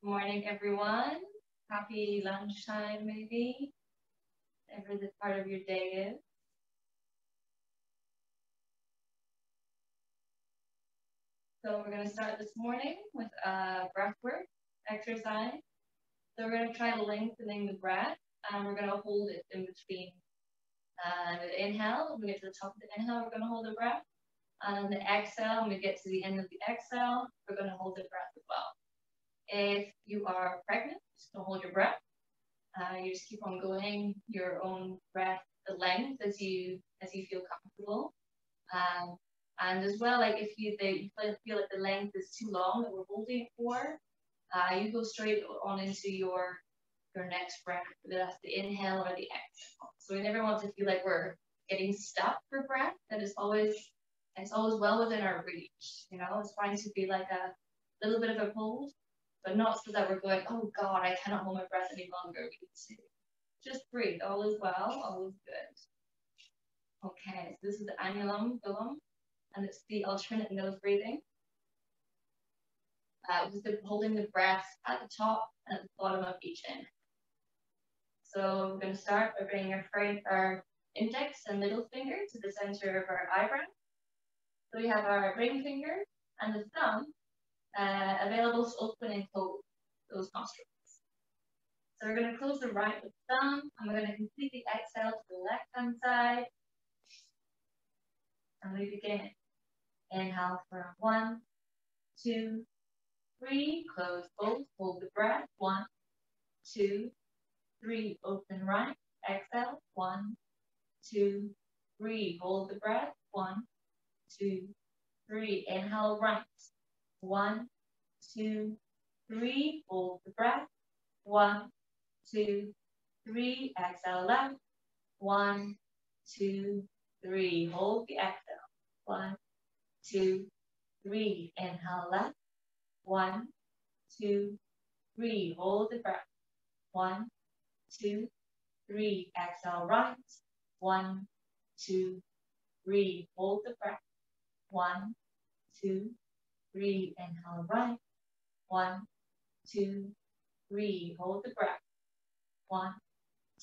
Good morning, everyone. Happy lunchtime, maybe, whatever the part of your day is. So we're going to start this morning with a breathwork exercise. So we're going to try lengthening the breath, and we're going to hold it in between the inhale. When we get to the top of the inhale, we're going to hold the breath. And on the exhale, when we get to the end of the exhale, we're going to hold the breath as well. If you are pregnant, just don't hold your breath. You just keep on going your own breath, the length as you feel comfortable. And as well, like if you feel like the length is too long that we're holding it for, you go straight on into your next breath, whether that's the inhale or the exhale. So we never want to feel like we're getting stuck for breath. That is always well within our reach. You know, it's fine to be like a little bit of a hold, but not so that we're going, oh God, I cannot hold my breath any longer. We can see. Just breathe. All is well. All is good. Okay, so this is the annulum phylum, and it's the alternate nose breathing. Just holding the breath at the top and at the bottom of each inhale. So we're going to start by bringing our index and middle finger to the center of our eyebrow. So we have our ring finger and the thumb available to open and close those nostrils. So we're going to close the right with the thumb, and we're going to completely exhale to the left-hand side. And we begin. Inhale for 1, 2, 3. Close both. Hold the breath. 1, 2, 3. Open right. Exhale. 1, 2, 3. Hold the breath. 1, 2, 3. Inhale right. 1, 2, 3. Hold the breath. 1, 2, 3. Exhale left. 1, 2, 3. Hold the exhale. 1, 2, 3. Inhale left. 1, 2, 3. Hold the breath. 1, 2, 3. Exhale right. 1, 2, 3. Hold the breath. 1, 2, 3. Inhale right. 1, 2, 3. Hold the breath. 1,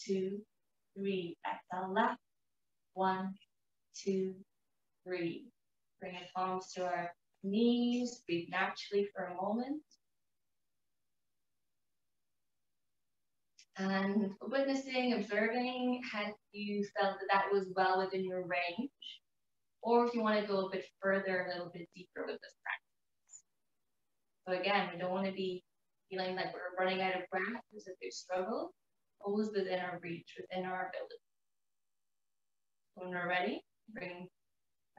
2, 3. Exhale left. 1, 2, 3. Bring your palms to our knees. Breathe naturally for a moment. And witnessing, observing, had you felt that was well within your range? Or if you want to go a bit further, a little bit deeper with this practice. So again, we don't want to be feeling like we're running out of breath. There's a big struggle. Always within our reach, within our ability. When we're ready, bring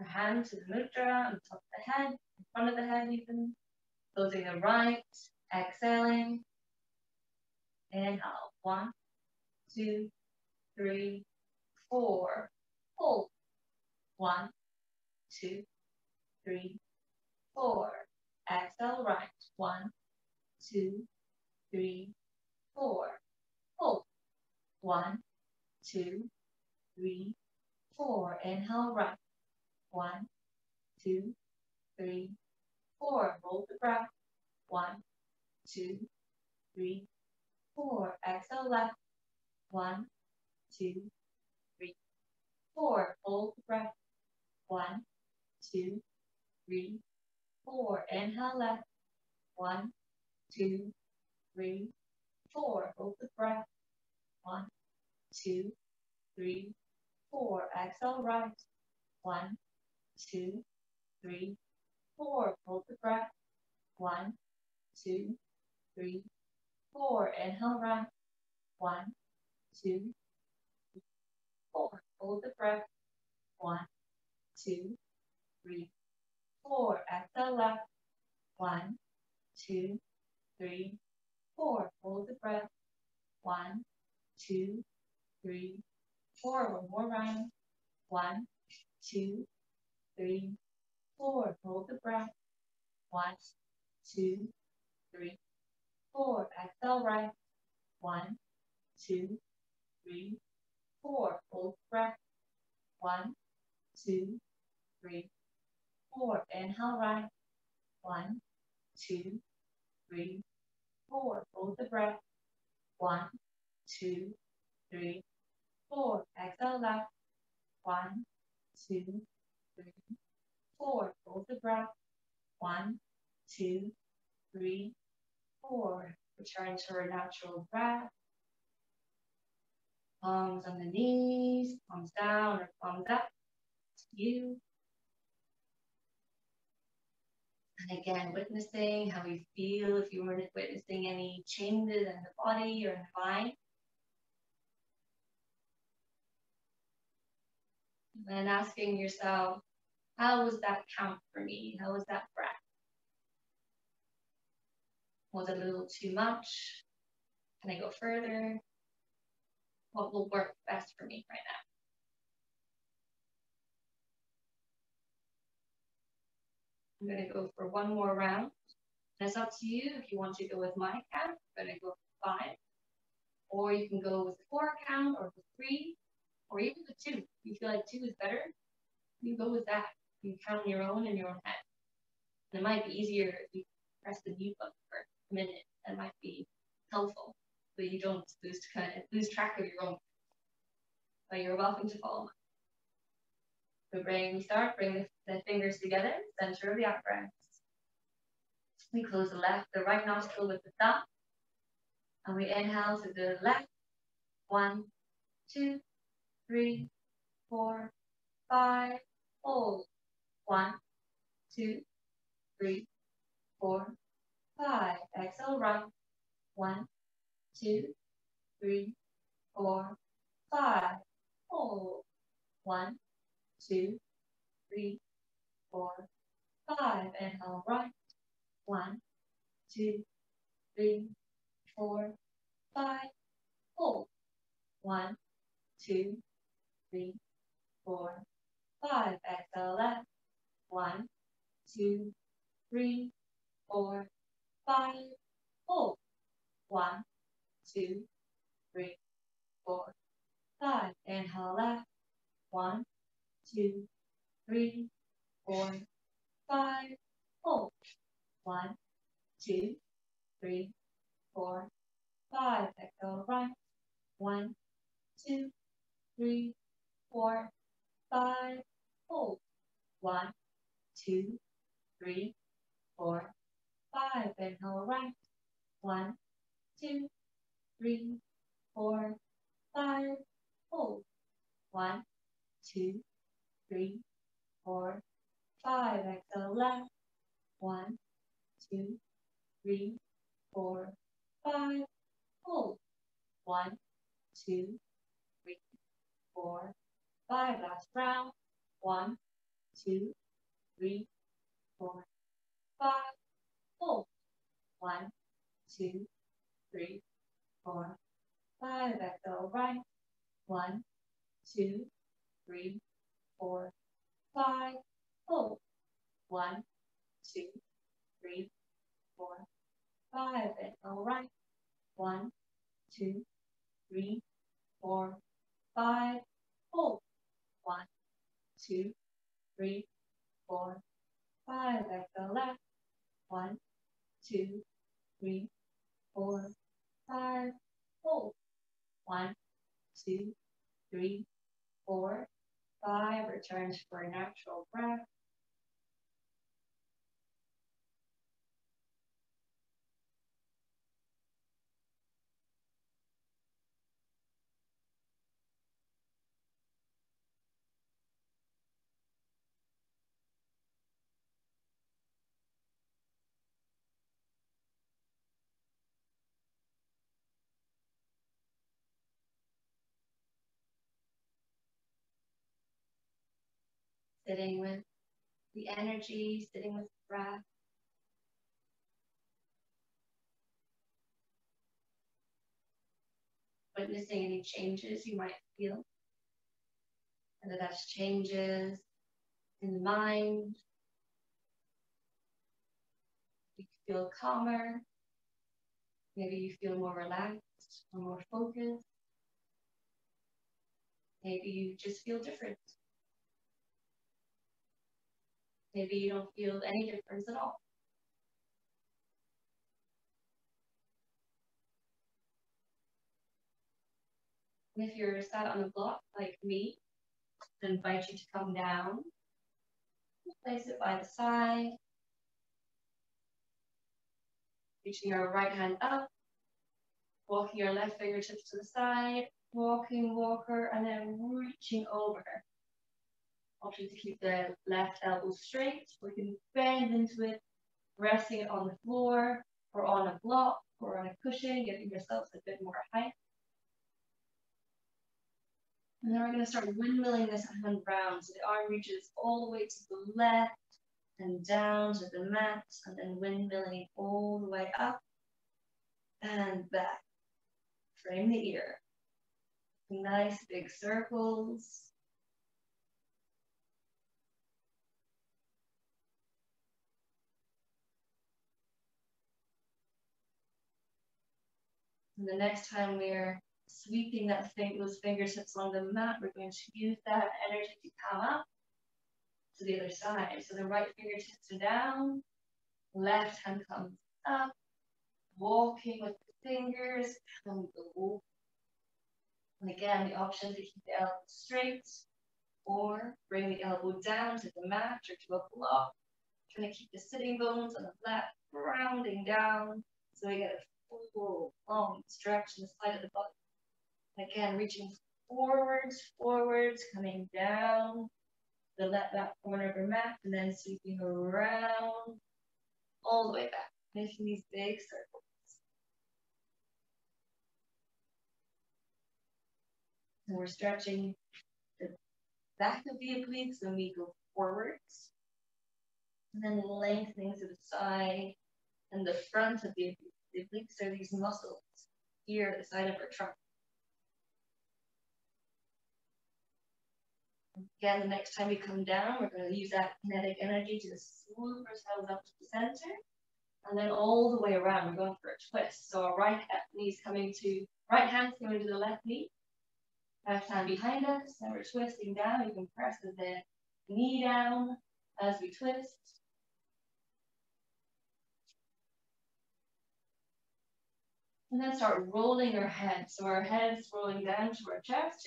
our hand to the mudra on the top of the head, in front of the head even. Closing the right, exhaling. Inhale. 1, 2, 3, 4. Hold. 1, 2, 3, 4. Exhale right. 1, 2, 3, 4. Hold. 1, 2, 3, 4. Inhale right. 1, 2, 3, 4. Hold the breath. 1, 2, 3, 4. Exhale left. 1, 2, 3, 4. Hold the breath. 1, 2, 3, 4. Inhale left. 1, 2, 3, 4. Hold the breath. 1, 2, 3, 4. Exhale right. 1, 2, 3, 4. Hold the breath. 1, 2, 3, 4. Inhale right. 1, 2, 3, 4. Hold the breath. 1, 2, 3, 4. Exhale left. 1, 2, 3, 4. Hold the breath. 1, 2, 3, 4. One more round. 1, 2, 3, 4. Hold the breath. 1, 2, 3, 4. Exhale right. 1, 2, 3, 4. Hold the breath. 1, 2, 3, 4. Inhale right. 1, 2, 3, 4. Hold the breath. 1, 2, 3, 4. Exhale left. 1, 2, 3, 4. Hold the breath. 1, 2, 3, 4. Return to our natural breath. Palms on the knees, palms down or palms up to you. And again, witnessing how you feel, if you were witnessing any changes in the body or in the mind. And asking yourself, how was that count for me? How was that breath? Was it a little too much? Can I go further? What will work best for me right now? I'm going to go for one more round. And it's up to you if you want to go with my count. I'm going to go for 5. Or you can go with the 4 count or the 3. Or even the 2. If you feel like 2 is better, you go with that. You count on your own in your own head. And it might be easier if you press the mute button for a minute. That might be helpful. So you don't lose track of your own. But you're welcome to follow. So we start, bring the fingers together, center of the out-breath. We close the right nostril with the thumb. And we inhale to the left. 1, 2, 3, 4, 5. Hold. 1, 2, 3, 4, 5. Exhale, right. 1, 2, 3, 4, 5. Hold. 1, 2, 3, 4, 5. Inhale, right. 1, 2, 3, 4, 5. Hold. 1, 2, 3, 4, 5. Exhale, left. 1, 2, 3, 4, 5. Hold. 1, 2, 3, 4, 5. Inhale, left. 1, 2, 3, 4, 5. Hold. 1, 2, 3, 4, 5. Exhale, right. 1, 2, 3, 4, 5. Hold. 1, 2, 3, 4, 5. Inhale, right. 1, 2, 3, 4, 5. Hold. 1, 2, 3, 4, 5. Exhale, left. 1, 2, 3, 4, 5. Hold. 1, 2, 3, 4, 5. Last round. 1, 2, 3, 4, 5. Hold. 1, 2, 3, 4, 5. Exhale, right. 1, 2, 3, 4, 5. Hold. 1, 2, 3, 4, 5. Exhale, right. 1, 2, 3, 4, 5. Hold. 1, 2, 3, 4, 5. Exhale, left. 1, 2, 3, 4, 5. Hold. 1, 2, 3, 4, 5. Return for a natural breath. Sitting with the energy, sitting with the breath. Witnessing any changes you might feel. Whether that's changes in the mind. You feel calmer. Maybe you feel more relaxed or more focused. Maybe you just feel different. Maybe you don't feel any difference at all. And if you're sat on a block like me, I invite you to come down. Place it by the side. Reaching your right hand up. Walking your left fingertips to the side. Walking, walker, and then reaching over. Option to keep the left elbow straight. We can bend into it, resting it on the floor, or on a block, or on a cushion, giving yourselves a bit more height. And then we're going to start windmilling this hand round. So the arm reaches all the way to the left and down to the mat, and then windmilling all the way up and back. Frame the ear. Nice big circles. And the next time we're sweeping those fingertips on the mat, we're going to use that energy to come up to the other side. So the right fingertips are down, left hand comes up, walking with the fingers, and go. And again, the option to keep the elbow straight, or bring the elbow down to the mat or to a block. Trying to keep the sitting bones on the flat, rounding down, so we get a full, long stretch in the side of the butt. Again, reaching forwards, coming down the left back corner of your mat, and then sweeping around all the way back, making these big circles. And we're stretching the back of the obliques when we go forwards, and then lengthening to the side and the front of the obliques. The obliques are these muscles here at the side of our trunk. Again, the next time we come down, we're going to use that kinetic energy to swoop ourselves up to the center, and then all the way around. We're going for a twist. So our right hand's coming to the left knee, left hand behind us, and we're twisting down. You can press the knee down as we twist. And then start rolling our head. So our head's rolling down to our chest,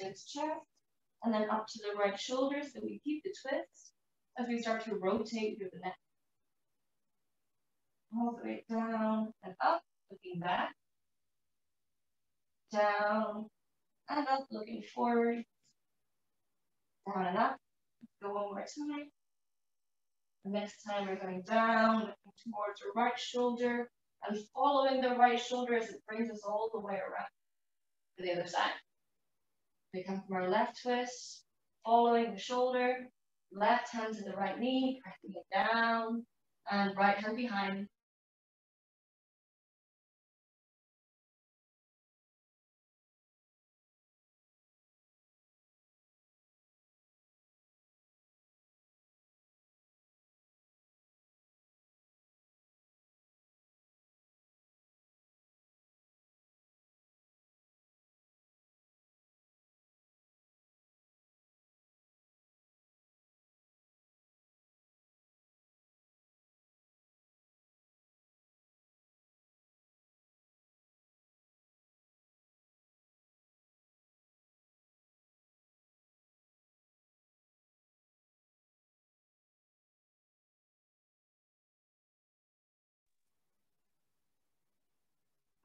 and then up to the right shoulder, so we keep the twist as we start to rotate through the neck. All the way down and up, looking back. Down and up, looking forward. Down and up. Go one more time. The next time we're going down, looking towards our right shoulder, and following the right shoulder as it brings us all the way around to the other side. We come from our left twist, following the shoulder, left hand to the right knee, pressing it down, and right hand behind.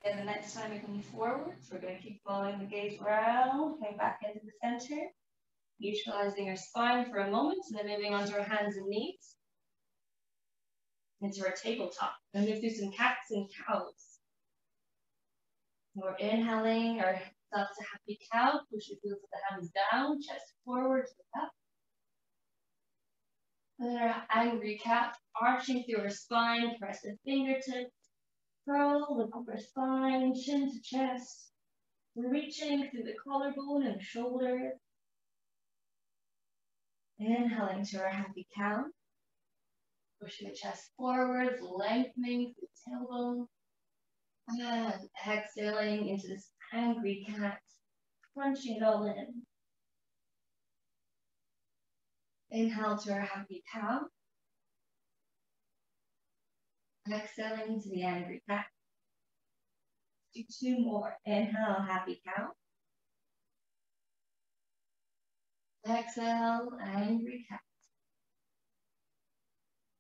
And the next time we come forwards, we're going to keep following the gaze round, coming back into the center, neutralizing our spine for a moment, and then moving onto our hands and knees into our tabletop. And move through some cats and cows. We're inhaling ourselves to happy cow, push the heels of the hands down, chest forward to the up. And then our angry cat, arching through our spine, press the fingertips. Curl the upper spine, chin to chest, reaching through the collarbone and shoulder. Inhaling to our happy cow, pushing the chest forward, lengthening through the tailbone, and exhaling into this angry cat, crunching it all in. Inhale to our happy cow. Exhaling into the angry cat. Do two more. Inhale, happy cow. Exhale, angry cat.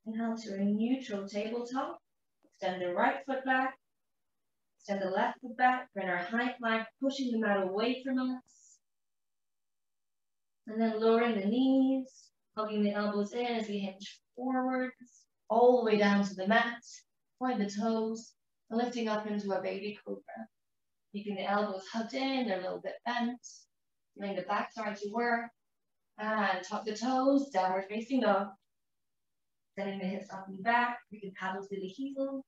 Inhale to a neutral tabletop. Extend the right foot back. Extend the left foot back. Bring our high plank, pushing the mat away from us. And then lowering the knees, hugging the elbows in as we hinge forwards, all the way down to the mat. Point the toes, and lifting up into a baby cobra. Keeping the elbows hugged in, they're a little bit bent. Feeling the back start to work. And tuck the toes, downward facing dog. Sending the hips up and back. We can paddle through the heels.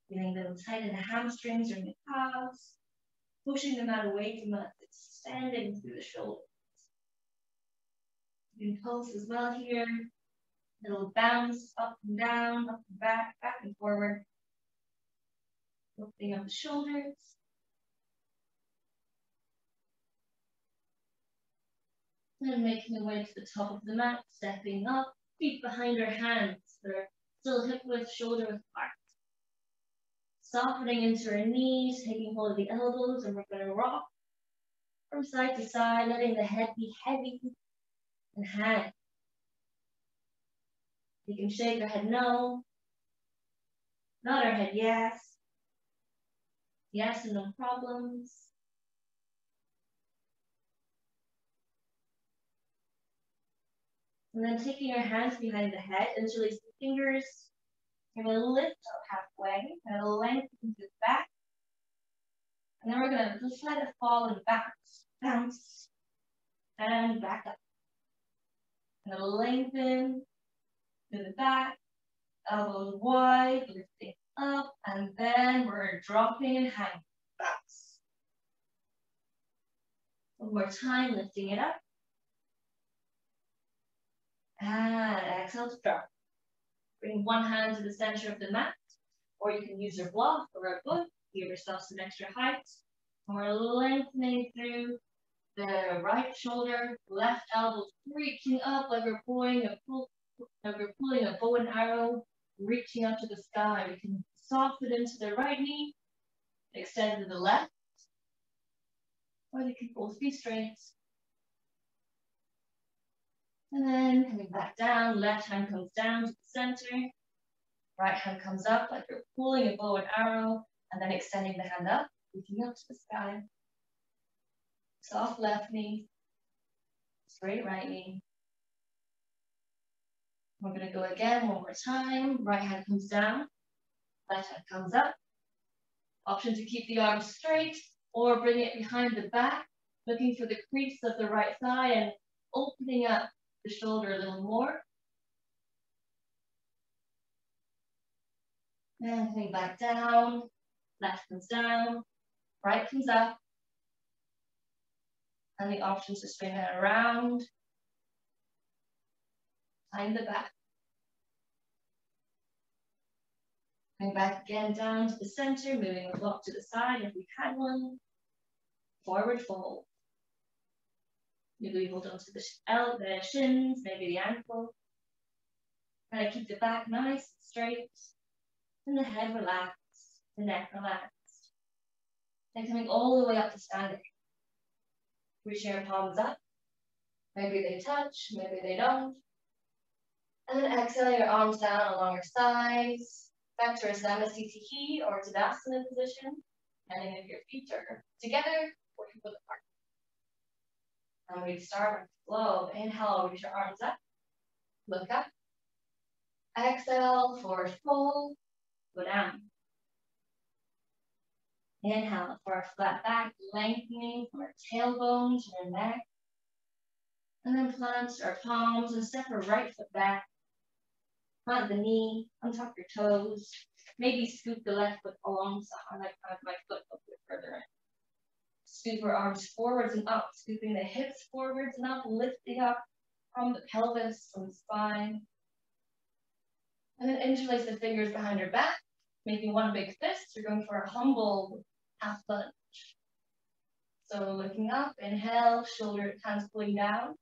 Feeling a little tight in the hamstrings or in the calves. Pushing the mat away from us, extending through the shoulders. You can pulse as well here. Little bounce up and down, up and back and forward. Lifting up the shoulders. And making the way to the top of the mat, stepping up, feet behind our hands. They're still hip width, shoulder width apart. Softening into our knees, taking hold of the elbows, and we're going to rock from side to side, letting the head be heavy and hang. You can shake our head no, nod our head yes. Yes and no problems. And then taking our hands behind the head, interlace the fingers. We're going to lift up halfway, and lengthen to the back. And then we're going to just let it fall and bounce, and back up. And lengthen to the back, elbows wide, lifting up, and then we're dropping and hanging, bounce. One more time, lifting it up. And exhale to drop. Bring one hand to the center of the mat, or you can use your block or a book. Give yourself some extra height. And we're lengthening through the right shoulder, left elbow reaching up like we're pulling a bow and arrow, reaching up to the sky. We can soften into the right knee, extend to the left, or they can both be straight. And then coming back down, left hand comes down to the center, right hand comes up like you're pulling a bow and arrow, and then extending the hand up, reaching up to the sky. Soft left knee, straight right knee. We're going to go again one more time. Right hand comes down, left hand comes up. Option to keep the arms straight or bring it behind the back, looking for the crease of the right thigh and opening up the shoulder a little more. And coming back down, left comes down, right comes up. And the option to swing it around, behind the back. Coming back again down to the center, moving the block to the side if we had one. Forward fold. Maybe we hold on to the shins, maybe the ankle. Try to keep the back nice and straight. And the head relaxed, the neck relaxed. And coming all the way up to standing. Reaching your palms up. Maybe they touch, maybe they don't. And then exhaling your arms down along your sides. Back to our Samasthiti or Tadasana position. Depending if your feet are together or hip width apart. And we start with flow. Inhale, reach your arms up. Look up. Exhale, forward fold. Go down. Inhale for a flat back, lengthening from our tailbone to our neck. And then plant our palms and step our right foot back. Plant the knee, untuck your toes. Maybe scoop the left foot alongside, like my foot a bit further in. Scoop our arms forwards and up, scooping the hips forwards and up, lifting up from the pelvis, from the spine. And then interlace the fingers behind your back, making one big fist. You're going for a humble half lunge. So looking up, inhale, shoulder, hands pulling down.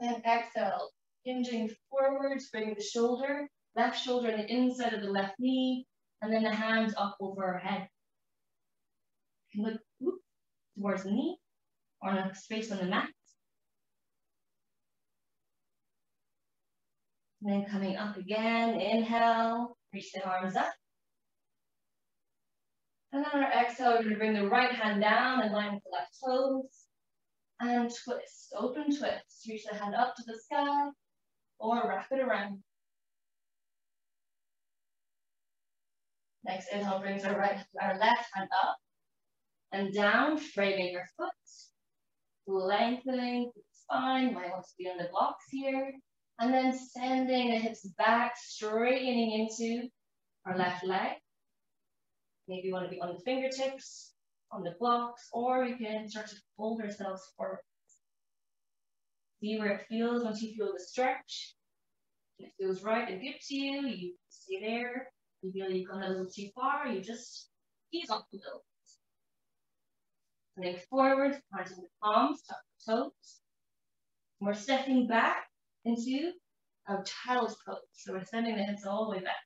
And exhale, hinging forwards, bringing the shoulder, left shoulder on the inside of the left knee, and then the hands up over our head. You can look towards the knee or in a space on the mat. And then coming up again, inhale, reach the arms up. And on our exhale, we're going to bring the right hand down in line with the left toes. And twist, open twist. Reach the hand up to the sky or wrap it around. Next inhale brings our left hand up and down, framing your foot. Lengthening the spine, might want to be on the blocks here. And then sending the hips back, straightening into our left leg. Maybe you want to be on the fingertips, on the blocks, or we can start to fold ourselves forward. See where it feels once you feel the stretch. If it feels right and good to you, you stay there. If you feel you've gone a little too far, you just ease off a little. Leg forward, planting the palms, tuck the toes. We're stepping back into our child's pose. So we're sending the hips all the way back.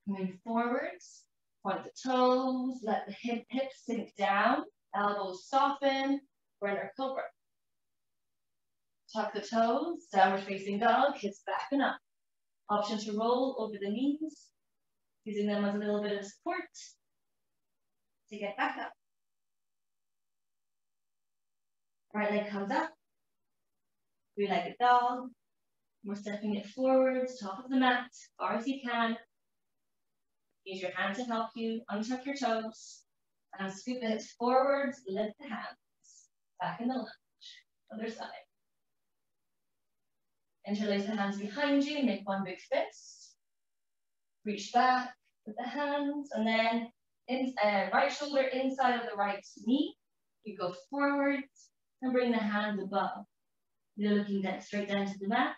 Coming forwards, point the toes, let the hips sink down, elbows soften, we're in our cobra. Tuck the toes, downward facing dog, hips back and up. Option to roll over the knees, using them as a little bit of support to get back up. Right leg comes up, three-legged dog. We're stepping it forwards, top of the mat, as far as you can. Use your hand to help you, untuck your toes, and scoop the hips forwards, lift the hands, back in the lunge, other side. Interlace the hands behind you, make one big fist. Reach back with the hands, and then right shoulder inside of the right knee. You go forwards and bring the hands above. You're looking straight down to the mat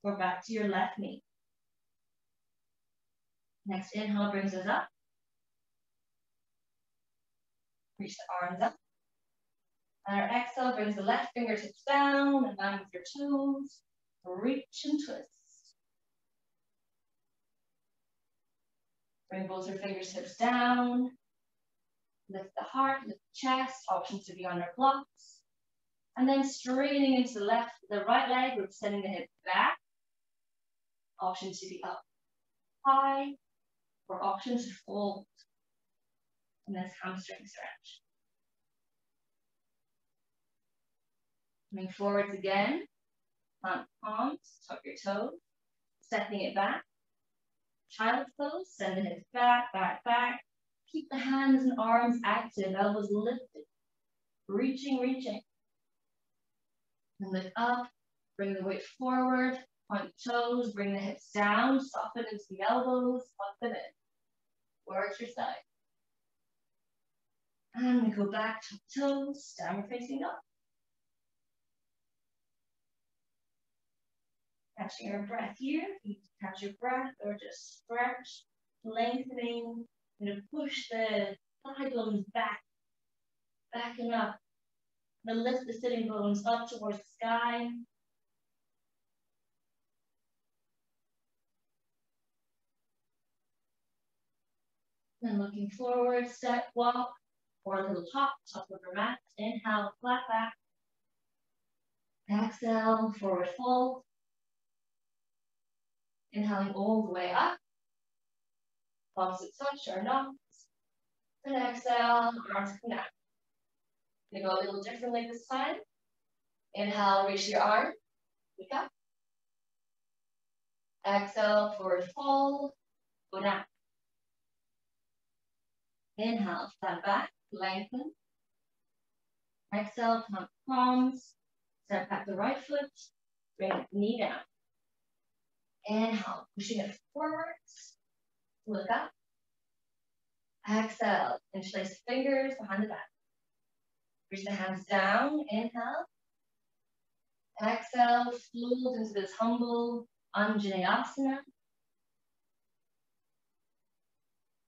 or back to your left knee. Next inhale brings us up. Reach the arms up. And our exhale brings the left fingertips down and down with your toes. Reach and twist. Bring both your fingertips down. Lift the heart, lift the chest. Option to be on our blocks. And then straightening into the right leg, we're sending the hips back. Option to be up high, or option to fold. And this hamstring stretch. Coming forwards again. Plant palms, tuck your toes, stepping it back. Child's pose, send the hips back, back, back. Keep the hands and arms active, elbows lifted. Reaching, reaching. And lift up, bring the weight forward, point the toes, bring the hips down, soften into the elbows, tuck them in. Work your side. And we go back to the toes, downward facing up. Catching your breath here. You can catch your breath or just stretch, lengthening. You're going to push the thigh bones back, back and up. Then lift the sitting bones up towards the sky. Then looking forward, step, walk, or a little hop, top of your mat. Inhale, flat back. Exhale, forward fold. Inhaling all the way up. Palms to touch or not. And exhale, arms come down. Going to go a little differently this time. Inhale, reach your arm. Wake up. Exhale, forward fold. Go down. Inhale, stand back, lengthen. Exhale, plant palms. Step back the right foot. Bring the knee down. Inhale, pushing it forwards. Look up. Exhale, interlace the fingers behind the back. Reach the hands down. Inhale. Exhale, fold into this humble Anjaneyasana.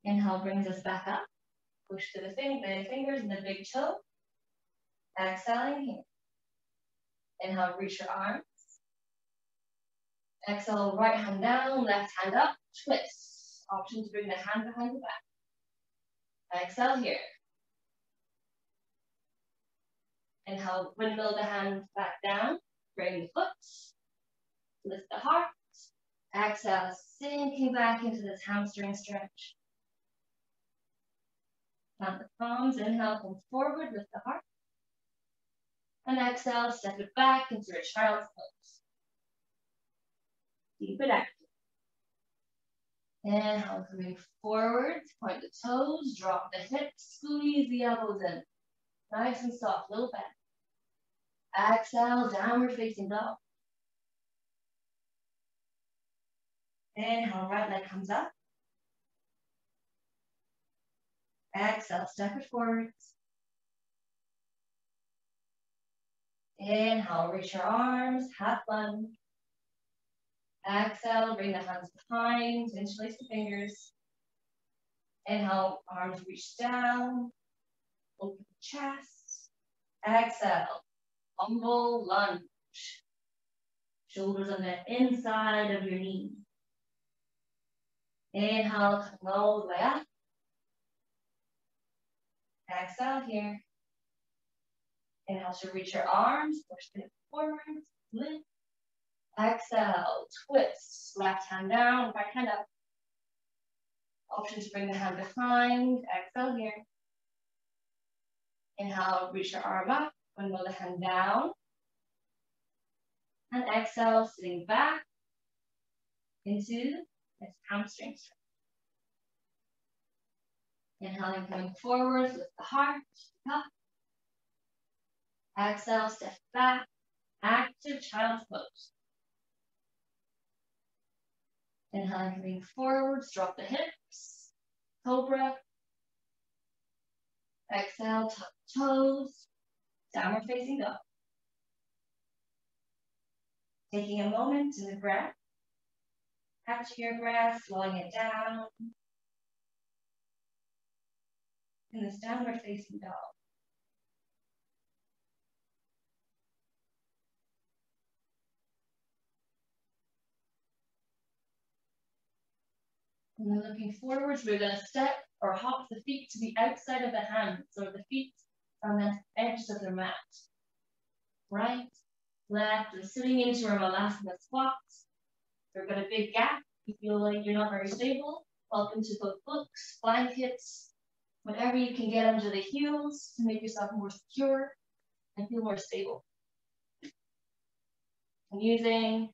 Inhale brings us back up. Push to the fingers and the big toe. Exhaling here. Inhale, reach your arms. Exhale, right hand down, left hand up, twist. Option to bring the hand behind the back. Exhale here. Inhale, windmill the hand back down. Bring the foot. Lift the heart. Exhale, sinking back into this hamstring stretch. Plant the palms. Inhale, come forward, lift the heart. And exhale, step it back into a child's pose. Keep it active. Inhale, coming forward, point the toes, drop the hips, squeeze the elbows in. Nice and soft, little bend. Exhale, downward facing dog. Inhale, right leg comes up. Exhale, step it forwards. Inhale, reach your arms, half lunge. Exhale, bring the hands behind, interlace the fingers. Inhale, arms reach down, open the chest. Exhale, humble lunge. Shoulders on the inside of your knees. Inhale, come all the way up. Exhale here. Inhale to reach your arms, push them forward, lift. Exhale, twist, left hand down, right hand up. Option to bring the hand behind, exhale here. Inhale, reach your arm up, windmill the hand down. And exhale, sitting back into this hamstring stretch. Inhaling, coming forward, lift the heart, up. Exhale, step back, active child's pose. Inhaling, coming forwards, drop the hips, cobra. Exhale, tuck toes, downward facing dog. Taking a moment in the breath, catch your breath, slowing it down. In this downward facing dog. And then looking forwards, we're going to step or hop the feet to the outside of the hands, so the feet on the edges of the mat. Right, left, and sitting into our Molasses Squats. We've got a big gap. You feel like you're not very stable. Welcome to both books, blankets, whatever you can get under the heels to make yourself more secure and feel more stable. And using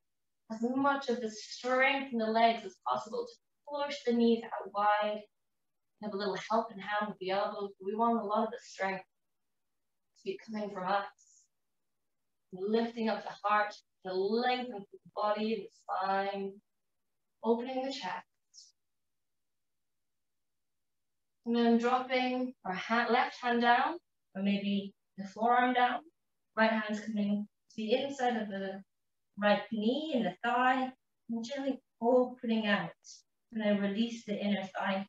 as much of the strength in the legs as possible to push the knees out wide. Have a little helping hand with the elbows. We want a lot of the strength to be coming from us. Lifting up the heart, the length of the body and the spine. Opening the chest. And then dropping our left hand down, or maybe the forearm down. Right hand's coming to the inside of the right knee and the thigh. And gently opening out. And then release the inner thigh.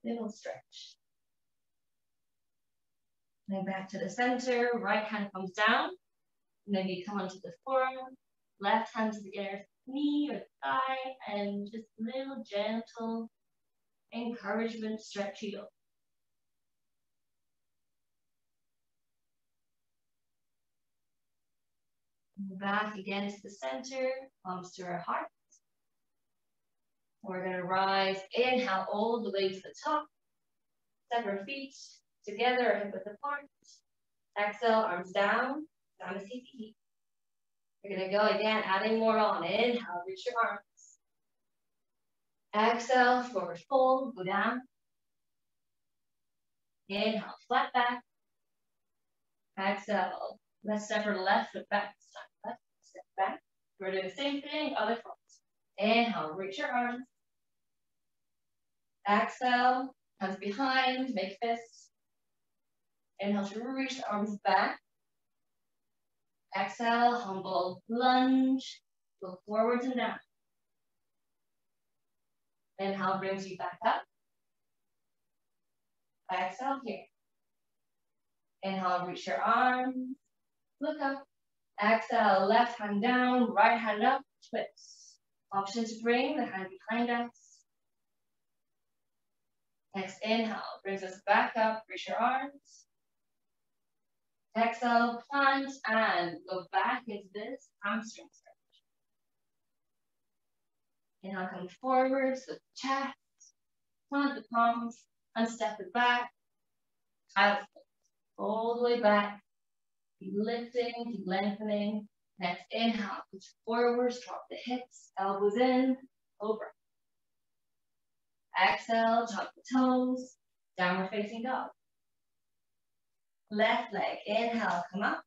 Little stretch. Then back to the center. Right hand comes down. And then you come onto the forearm. Left hand to the inner knee or thigh. And just little gentle encouragement stretch you up. And back again to the center. Palms to our heart. We're going to rise, inhale all the way to the top. Step our feet together, hip width apart. Exhale, arms down, down to seat the heat. We're going to go again, adding more on. Inhale, reach your arms. Exhale, forward fold, go down. Inhale, flat back. Exhale, let's step our left foot back this time. Left step back. We're doing the same thing, other foot. Inhale, reach your arms. Exhale, hands behind, make fists. Inhale to reach the arms back. Exhale, humble lunge, go forwards and down. Inhale brings you back up. Exhale here. Inhale, reach your arms, look up. Exhale, left hand down, right hand up, twist. Option to bring the hand behind us. Next inhale brings us back up, reach your arms. Exhale, plant and go back into this hamstring stretch. Inhale, come forwards, lift the chest, plant the palms, and step it back. Child's pose. All the way back. Keep lifting, keep lengthening. Next inhale, push forwards, drop the hips, elbows in, over. Exhale, drop the toes, downward facing dog. Left leg, inhale, come up.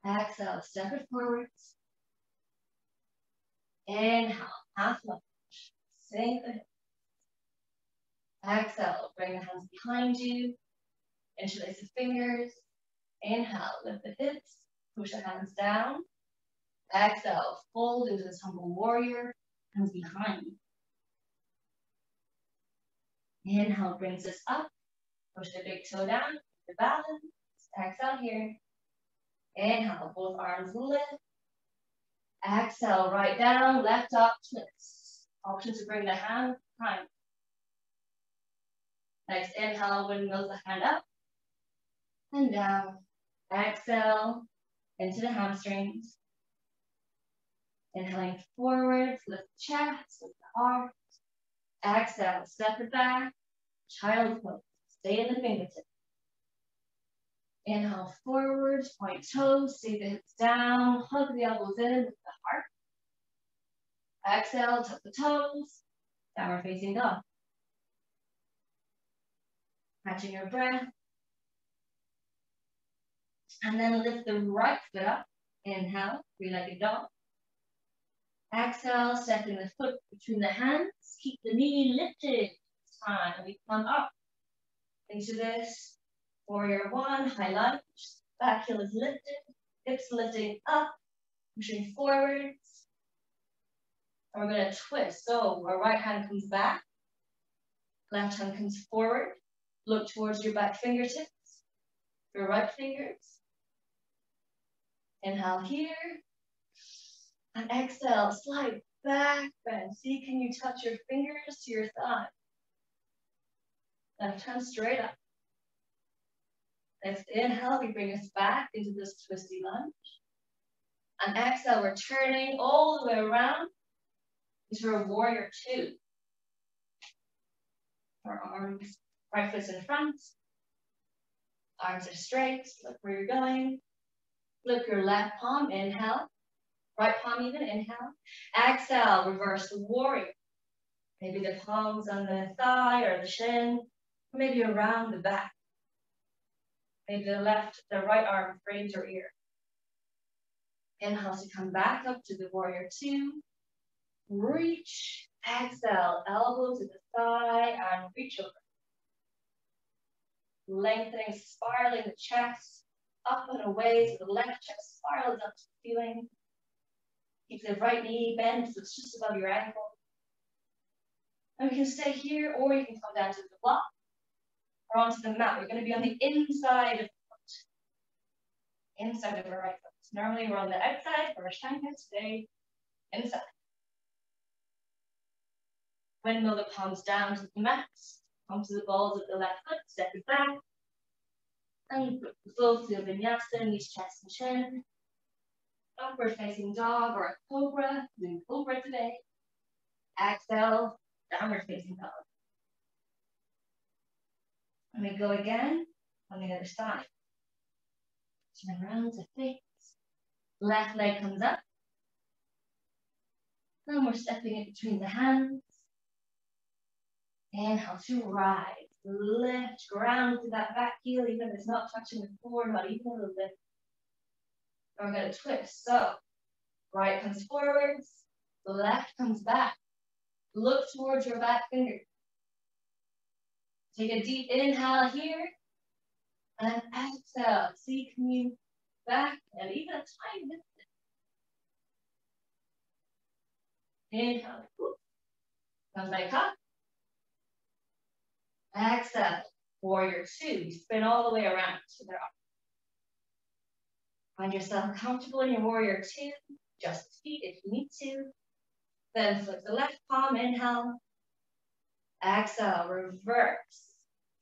Exhale, step it forwards. Inhale, half lunge. Sink the hips. Exhale, bring the hands behind you. Interlace the fingers. Inhale, lift the hips. Push the hands down. Exhale, fold into this humble warrior. Hands behind. Inhale brings us up. Push the big toe down. The balance. Exhale here. Inhale, both arms lift. Exhale, right down, left up, twist. Option to bring the hand behind. Next inhale, windmill the hand up and down. Exhale into the hamstrings. Inhaling forwards, lift the chest, lift the heart. Exhale, step it back. Child's pose. Stay in the fingertips. Inhale forwards, point toes, see the hips down, hug the elbows in with the heart. Exhale, tuck the toes, downward facing dog. Catching your breath. And then lift the right foot up. Inhale, three-legged dog. Exhale, stepping the foot between the hands. Keep the knee lifted. This time we come up into this warrior one, high lunge. Back heel is lifted, hips lifting up, pushing forwards. And we're going to twist. So our right hand comes back, left hand comes forward. Look towards your back fingertips, your right fingers. Inhale here. And exhale, slide back bend. See, can you touch your fingers to your thigh? Left hand straight up. Next inhale, we bring us back into this twisty lunge. And exhale, we're turning all the way around into a warrior two. Our arms, right foot in front. Arms are straight. Look where you're going. Look your left palm, inhale. Right palm even, inhale. Exhale, reverse the warrior. Maybe the palms on the thigh or the shin, or maybe around the back. Maybe the right arm frames your ear. Inhale to come back up to the warrior two. Reach, exhale, elbow to the thigh and reach over. Lengthening, spiraling the chest, up and away to the left chest, spirals up to the ceiling. Keep the right knee bent so it's just above your ankle. And we can stay here, or you can come down to the block or onto the mat. We're going to be on the inside of the foot. Inside of our right foot. Normally we're on the outside for Ashtanga, today inside. Windmill the palms down to the mat, onto the balls of the left foot, step it back. And flow through the vinyasa, knees, chest and chin. Upward facing dog or a cobra, doing cobra today. Exhale, downward facing dog. And we go again on the other side. Turn around to face. Left leg comes up. Then we're stepping it between the hands. Inhale to rise. Lift, ground to that back heel, even if it's not touching the floor, not even a little bit. And we're going to twist. So, right comes forwards, left comes back. Look towards your back finger. Take a deep inhale here, and exhale. See, can you back and even a tiny bit. Inhale. Come back up. Exhale. Warrior two. Spin all the way around to their arms. Find yourself comfortable in your warrior two. Just feet if you need to. Then flip the left palm, inhale. Exhale, reverse.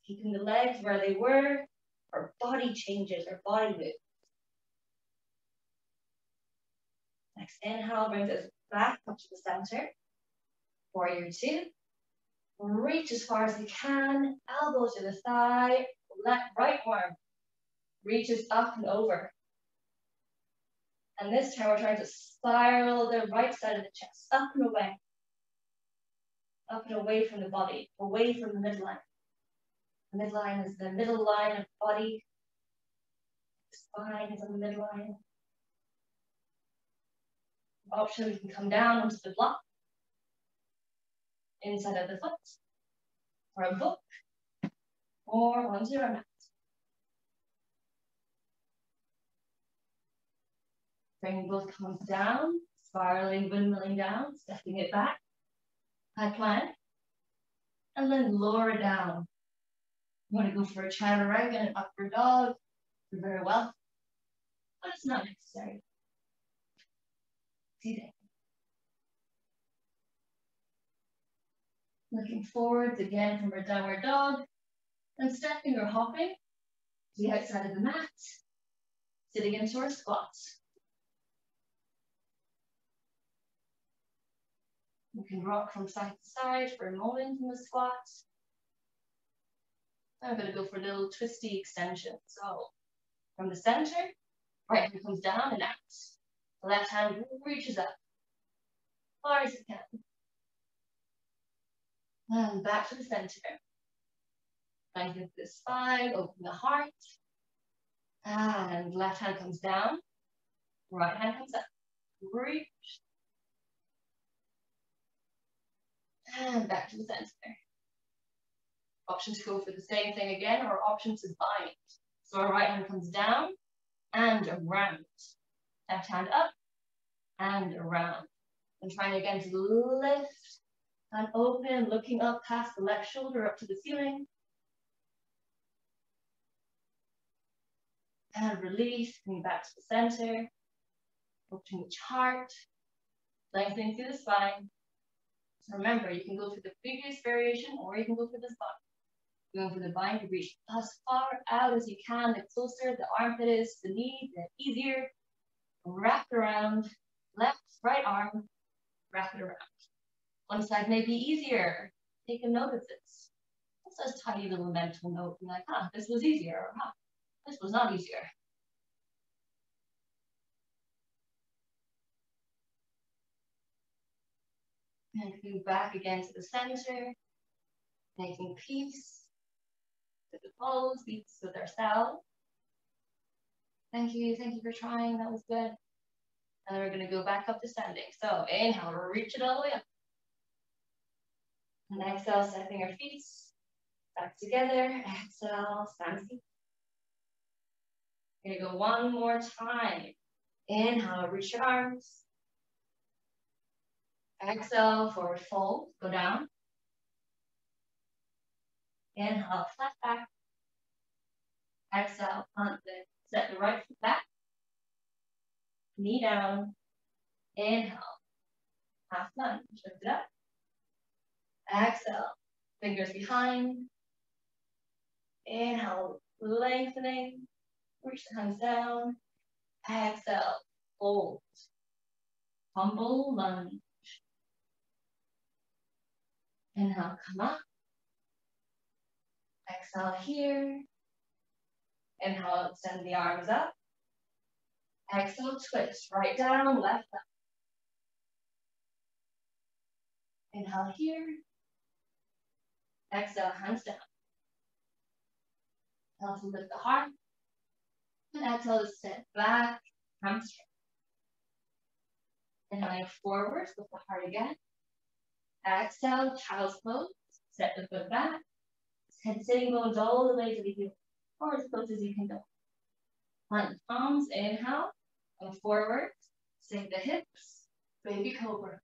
Keeping the legs where they were. our body changes, our body moves. Next inhale brings us back up to the center. Warrior two. Reach as far as you can, elbow to the thigh, left, right arm reaches up and over. And this time we're trying to spiral the right side of the chest, up and away. Up and away from the body, away from the midline. The midline is the middle line of the body. The spine is on the midline. Option, we can come down onto the block, inside of the foot, or a book, or onto our mat. Bringing both palms down, spiraling, windmilling down, stepping it back, high plank, and then lower it down. You want to go for a chaturanga and an upward dog, do very well, but it's not necessary. See there. Looking forwards again from our downward dog, and stepping or hopping to the outside of the mat, sitting into our squats. You can rock from side to side for a moment in the squat. I'm going to go for a little twisty extension. So from the center, right hand comes down and out. The left hand reaches up, as far as it can. And back to the center. Lengthen the spine, open the heart. And left hand comes down, right hand comes up. Reach. And back to the center. Option to go for the same thing again, or option to bind. So our right hand comes down and around. Left hand up and around. And trying again to lift and open, looking up past the left shoulder up to the ceiling. And release, coming back to the center. Opening the chart. Lengthening through the spine. So remember, you can go for the previous variation or you can go for this bind. Going for the bind, you reach as far out as you can. The closer the armpit is to the knee, the easier. Wrap it around, left, right arm, wrap it around. One side may be easier. Take a note of this. It's a tiny little mental note, and like, this was easier, or this was not easier. And move back again to the center, making peace with the pose, peace with ourselves. Thank you for trying, that was good. And then we're gonna go back up to standing. So inhale, reach it all the way up. And exhale, stepping our feet back together. Exhale, stand seat. We're gonna go one more time. Inhale, reach your arms. Exhale, forward fold, go down. Inhale, flat back. Exhale, plant the, set the right foot back. Knee down. Inhale, half lunge, lift it up. Exhale, fingers behind. Inhale, lengthening. Reach the hands down. Exhale, fold. Humble lunge. Inhale, come up. Exhale here. Inhale, extend the arms up. Exhale, twist. Right down, left up. Inhale here. Exhale, hands down. Inhale to lift the heart. And exhale to sit back, hamstring. Inhaling forward with the heart again. Exhale, child's pose. Set the foot back. Head sitting bones all the way to the heel, or as close as you can go. Plant palms, inhale, and forward. Sink the hips, baby cobra.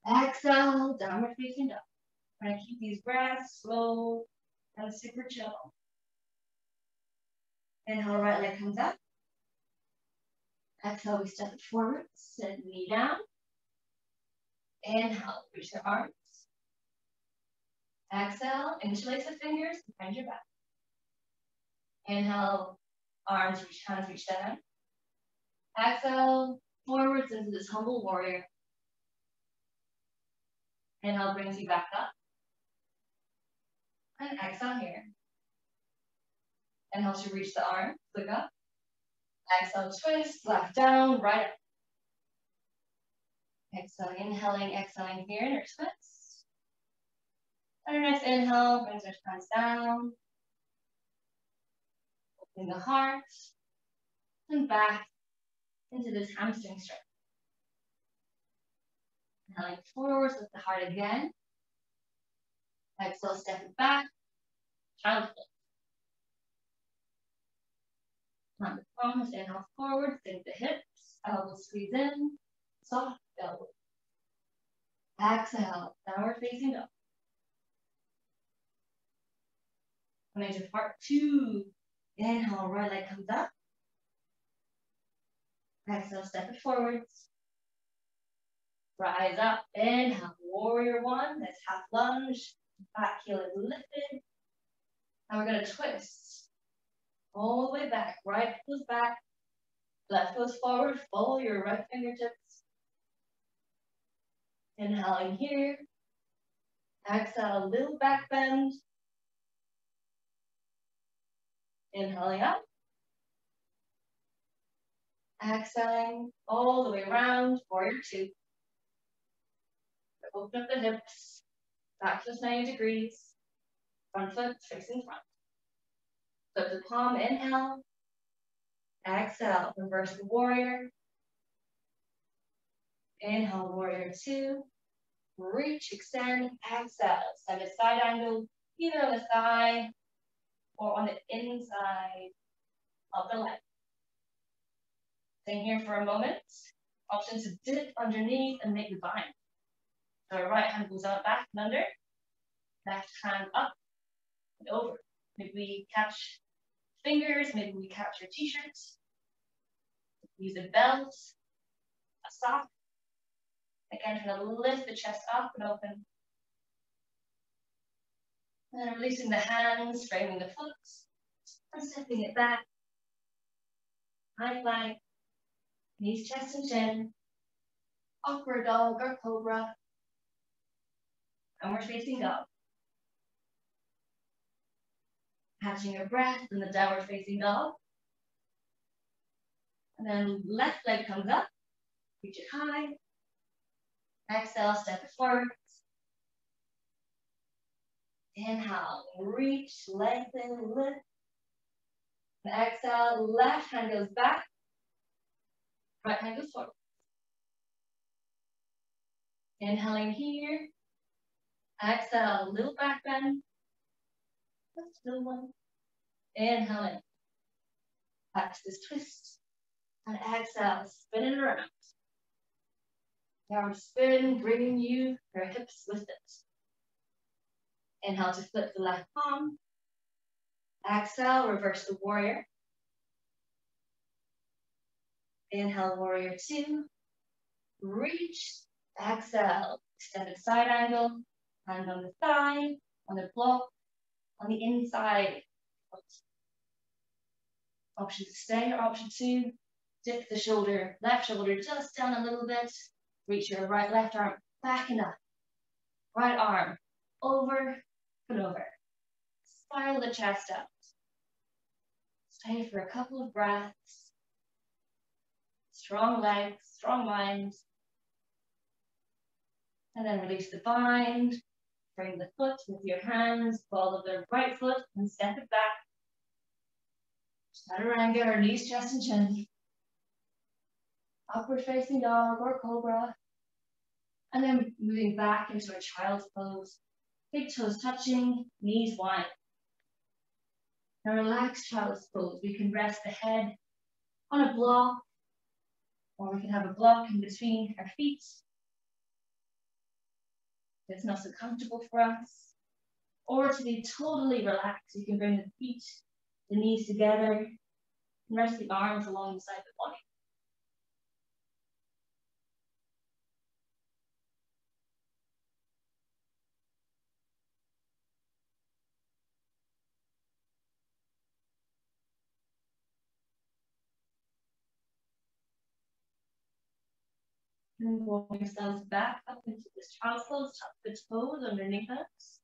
Exhale, downward facing dog. Try to keep these breaths slow and super chill. Inhale, right leg comes up. Exhale, we step it forward, sit knee down. Inhale, reach the arms. Exhale, interlace the fingers behind your back. Inhale, hands reach down. Exhale, forwards into this humble warrior. Inhale brings you back up. And exhale here. Inhale to reach the arm, click up. Exhale, twist, left down, right up. Exhale, inhaling, exhaling here, inner twist. And our next inhale brings our hands down. Opening the heart. And back into this hamstring stretch. Inhaling forwards with the heart again. Exhale, step it back. Child's pose. On the palms, inhale forward, sink the hips, elbows squeeze in, soft elbow. Exhale, downward facing dog. Coming to part 2. Inhale, right leg comes up. Exhale, step it forwards. Rise up, inhale, warrior 1. That's half lunge. Back heel is lifted. And we're going to twist. All the way back. Right goes back. Left goes forward. Follow your right fingertips. Inhaling here. Exhale, a little back bend. Inhaling up. Exhaling all the way around. Warrior 2. Open up the hips. Back to 90 degrees. Front foot facing front. Flip the palm, inhale. Exhale, reverse the warrior. Inhale, warrior 2. Reach, extend, exhale. Send a side angle, either on the thigh or on the inside of the leg. Staying here for a moment. Option to dip underneath and make the bind. So our right hand goes out back and under. Left hand up and over. Maybe we catch fingers, maybe we catch your t-shirts. Use a belt, a sock. Again, trying to lift the chest up and open. And then releasing the hands, framing the foot, and stepping it back. High plank, knees, chest, and chin. Upward dog or cobra. And we're facing dog. Catching your breath in the downward facing dog. And then left leg comes up. Reach it high. Exhale, step it forward. Inhale, reach, lengthen, lift. And exhale, left hand goes back. Right hand goes forward. Inhaling here. Exhale, little back bend. Just little one. Inhaling. Back to this twist. And exhale, spin it around. Downward spin, bringing your hips with it. Inhale to flip the left palm. Exhale, reverse the warrior. Inhale, warrior 2. Reach. Exhale, extended side angle. Hand on the thigh, on the block, on the inside. Option to stay or option 2. Dip the shoulder, left shoulder just down a little bit. Reach your left arm back and up. Right arm over and over. Spiral the chest out. Stay for a couple of breaths. Strong legs, strong mind. And then release the bind. Bring the foot with your hands, follow the right foot and step it back. Chaturanga or knees, chest, and chin. Upward facing dog or cobra. And then moving back into a child's pose. Big toes touching, knees wide. In a relaxed child's pose, we can rest the head on a block, or we can have a block in between our feet. If it's not so comfortable for us. Or to be totally relaxed, you can bring the feet, the knees together, and rest the arms alongside the body. And roll yourselves back up into this child's pose, tuck the toes underneath us.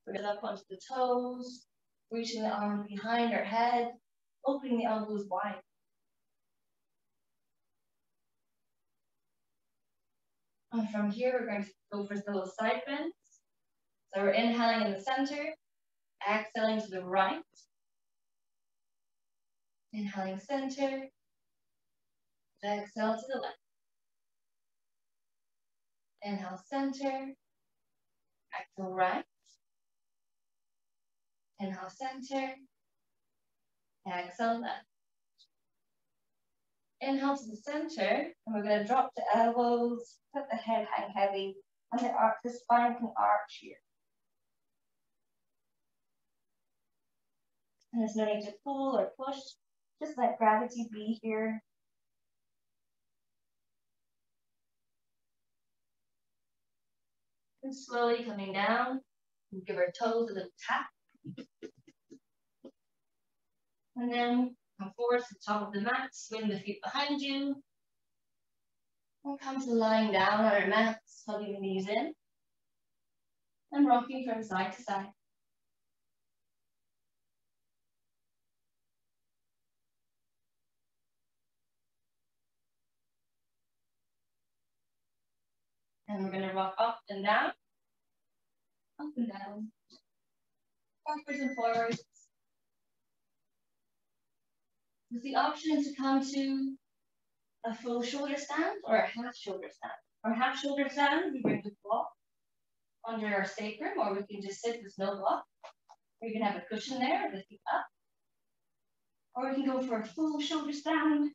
Bring it up onto the toes, reaching the arms behind our head, opening the elbows wide. And from here, we're going to go for little side bends. So we're inhaling in the center, exhaling to the right. Inhaling center, exhale to the left. Inhale center, exhale right. Inhale center, exhale left. Inhale to the center, and we're going to drop the elbows, let the head hang heavy, and the spine can arch here. And there's no need to pull or push, just let gravity be here. And slowly coming down, give our toes a little tap. And then come forward to the top of the mat, swing the feet behind you. And come to lying down on our mats, hugging the knees in. And rocking from side to side. And we're going to rock up and down, backwards and forwards. With the option to come to a full shoulder stand or a half shoulder stand. Our half shoulder stand, we bring the block under our sacrum, or we can just sit with no block. Or you can have a cushion there, the feet up. Or we can go for a full shoulder stand,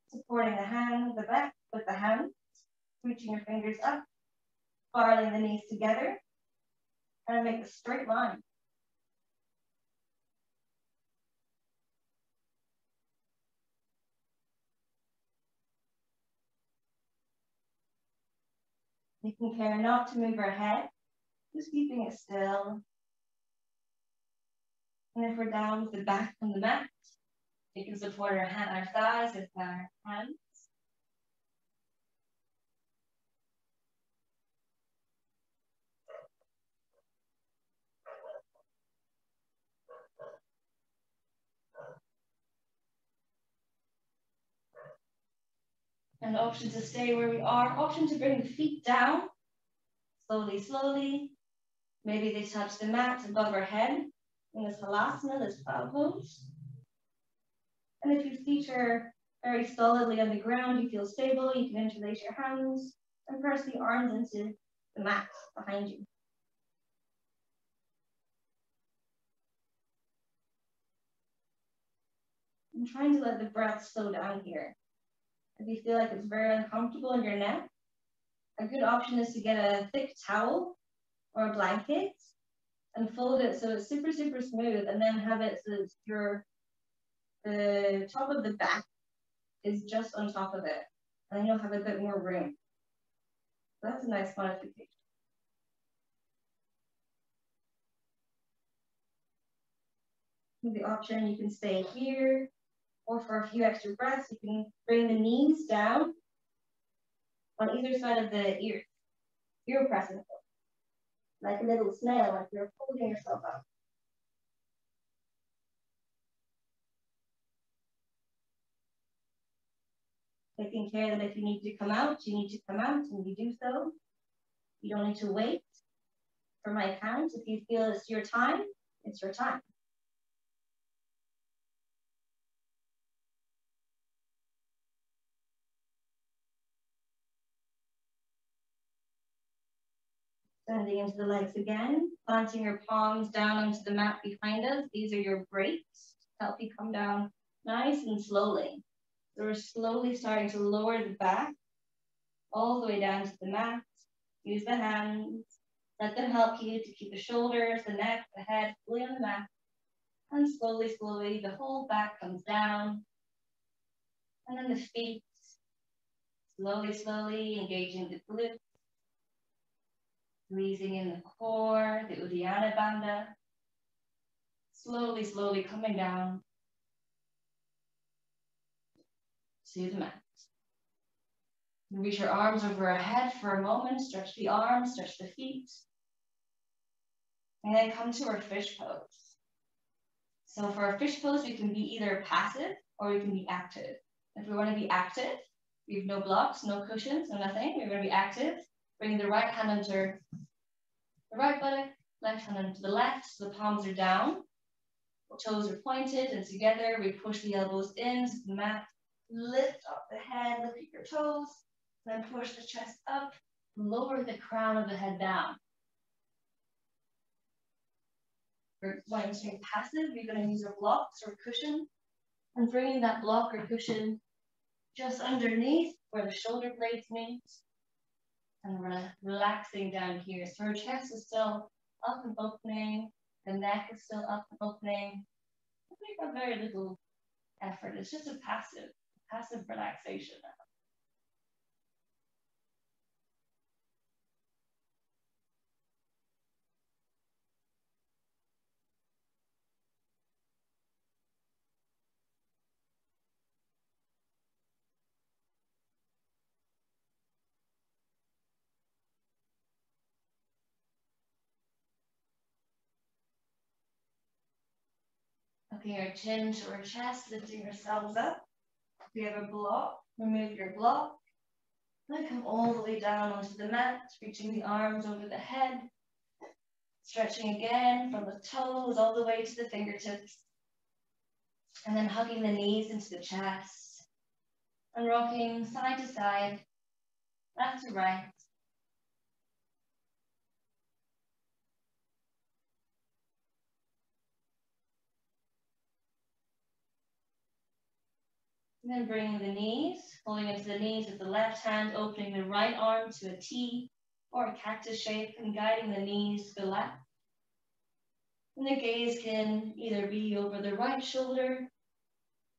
supporting the back with the hands, reaching your fingers up, spiraling the knees together, and make a straight line. Taking care not to move our head, just keeping it still. And if we're down with the back on the mat, we can support our thighs with our hands. And option to stay where we are, option to bring the feet down, slowly, slowly. Maybe they touch the mat above our head in this halasana, this cloud pose. And if your feet are very solidly on the ground, you feel stable, you can interlace your hands and press the arms into the mat behind you. I'm trying to let the breath slow down here. If you feel like it's very uncomfortable in your neck, a good option is to get a thick towel or a blanket and fold it so it's super, super smooth, and then have it so the top of the back is just on top of it. And then you'll have a bit more room. So that's a nice modification. With the option, you can stay here, or for a few extra breaths, you can bring the knees down on either side of the ear. Ear pressing, like a little snail, like you're holding yourself up. Taking care that if you need to come out, you need to come out, and you do so. You don't need to wait for my count. If you feel it's your time, it's your time. Bending into the legs again, planting your palms down onto the mat behind us. These are your brakes to help you come down nice and slowly. So we're slowly starting to lower the back all the way down to the mat. Use the hands. Let them help you to keep the shoulders, the neck, the head fully on the mat. And slowly, slowly, the whole back comes down. And then the feet, slowly, slowly engaging the glutes. Squeezing in the core, the Uddiyana Bandha. Slowly, slowly coming down to the mat. Reach your arms over our head for a moment, stretch the arms, stretch the feet. And then come to our fish pose. So for our fish pose, we can be either passive or we can be active. If we want to be active, we have no blocks, no cushions, no nothing. We're going to be active. Bring the right hand under the right buttock, left hand under the left, so the palms are down. The toes are pointed, and together we push the elbows into the mat. Lift up the head, look at your toes, then push the chest up, lower the crown of the head down. For when we're staying passive, we're going to use our blocks or cushion, and bringing that block or cushion just underneath where the shoulder blades meet, and we're relaxing down here. So our chest is still up and opening, the neck is still up and opening. We've got very little effort. It's just a passive relaxation. Okay, our chin to our chest, lifting ourselves up. If you have a block, remove your block. Then come all the way down onto the mat, reaching the arms over the head. Stretching again from the toes all the way to the fingertips. And then hugging the knees into the chest. And rocking side to side, left to right. And then bringing the knees, holding into the knees with the left hand, opening the right arm to a T or a cactus shape and guiding the knees to the left. And the gaze can either be over the right shoulder,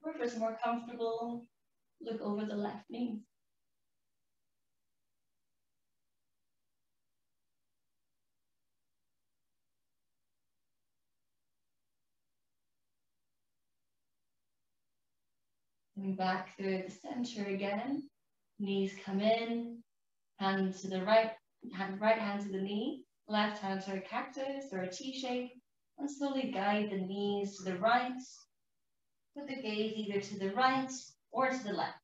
or if it's more comfortable, look over the left knee. Coming back through the center again. Knees come in, hand to the right hand to the knee, left hand to a cactus or a T shape, and slowly guide the knees to the right, with the gaze either to the right or to the left.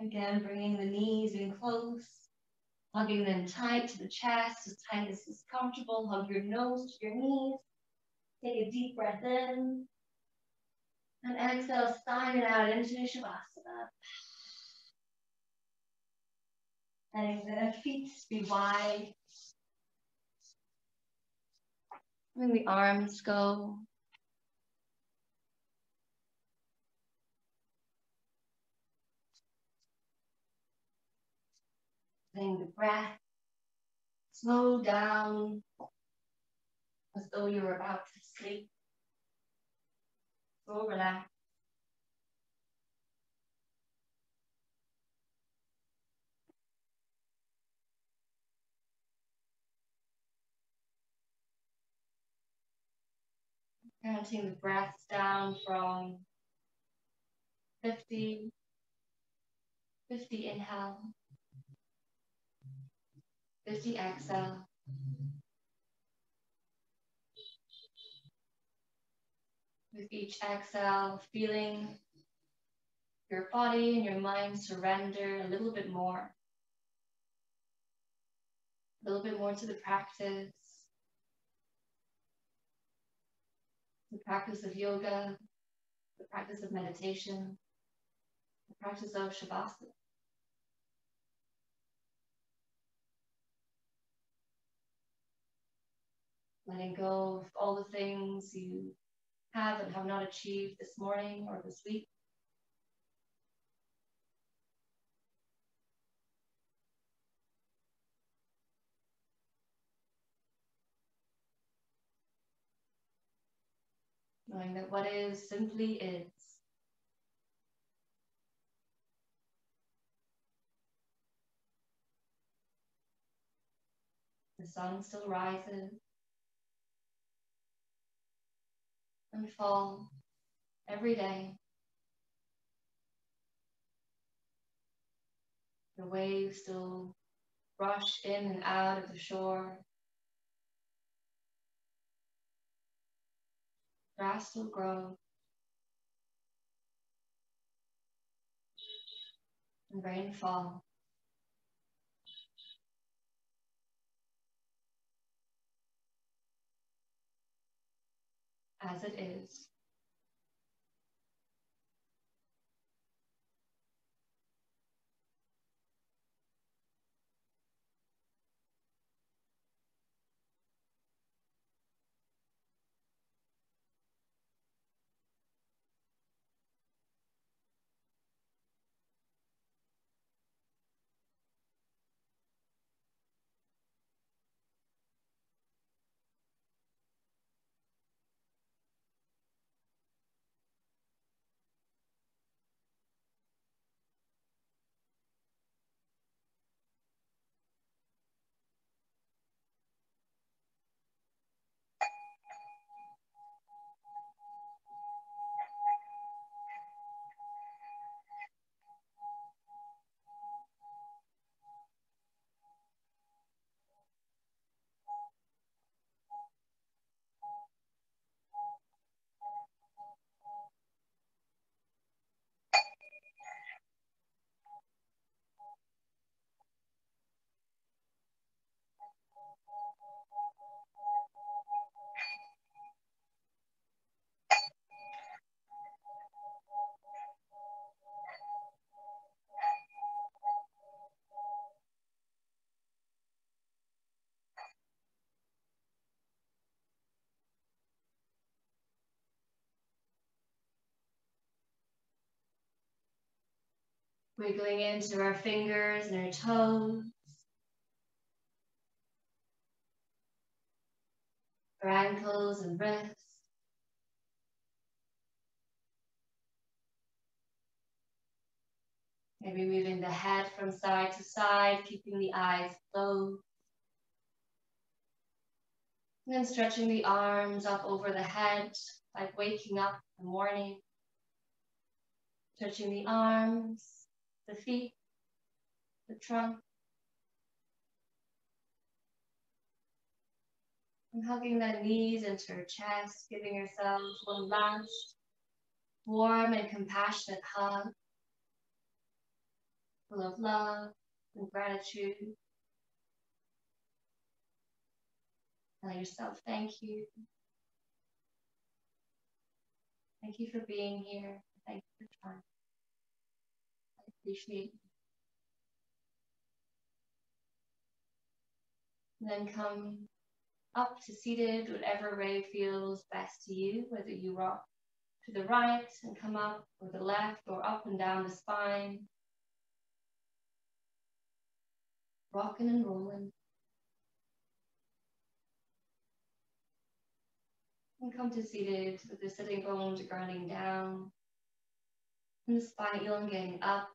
Again, bringing the knees in close, hugging them tight to the chest, as tight as is comfortable. Hug your nose to your knees. Take a deep breath in. And exhale, sign it out into Shavasana. And the feet be wide. Letting the arms go. Letting the breath slow down as though you were about to sleep. So relax. Counting the breaths down from 50 inhale, 50 exhale. With each exhale, feeling your body and your mind surrender a little bit more. A little bit more to the practice of yoga, the practice of meditation, the practice of Shavasana. Letting go of all the things you have and have not achieved this morning or this week. Knowing that what is simply is. The sun still rises and falls every day. The waves still rush in and out of the shore. Grass still grows. And rain falls. As it is. Wiggling into our fingers and our toes. Our ankles and wrists. Maybe moving the head from side to side, keeping the eyes closed. And then stretching the arms up over the head, like waking up in the morning. Stretching the arms, the feet, the trunk. And hugging the knees into your chest, giving yourselves one last warm and compassionate hug, full of love and gratitude. Tell yourself thank you. Thank you for being here. Thank you for trying. I appreciate you. And then come up to seated, whatever way feels best to you, whether you rock to the right and come up, or the left, or up and down the spine. Rocking and rolling. And come to seated with the sitting bones grounding down and the spine elongating up.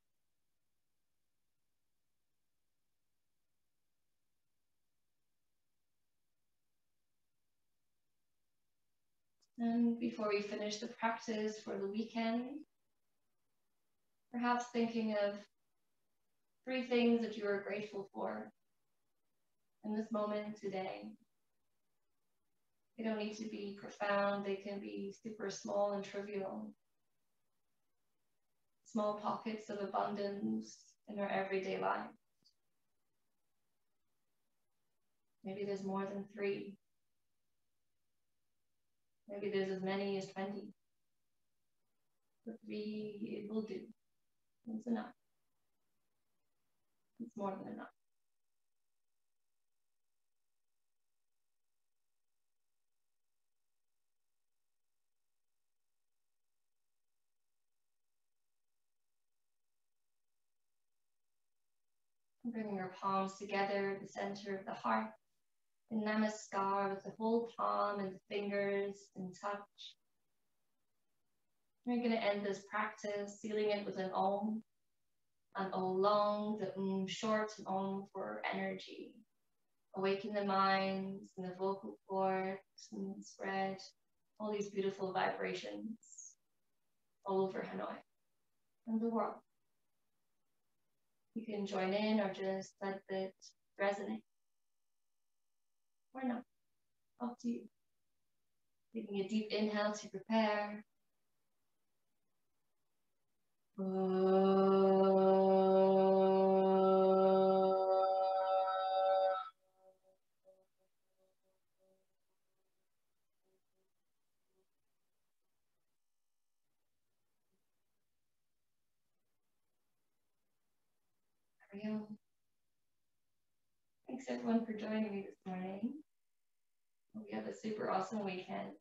And before we finish the practice for the weekend, perhaps thinking of 3 things that you are grateful for in this moment today. They don't need to be profound. They can be super small and trivial. Small pockets of abundance in our everyday life. Maybe there's more than 3. Maybe there's as many as 20. But 3, it will do. It's enough. It's more than enough. Bringing our palms together at the center of the heart. In Namaskar with the whole palm and the fingers in touch. We're going to end this practice sealing it with an Om long, the short, and Om for energy. Awaken the minds and the vocal cords and spread all these beautiful vibrations all over Hanoi and the world. You can join in or just let it resonate. Or not. Up to you. Taking a deep inhale to prepare. Thanks everyone for joining me this morning. We have a super awesome weekend.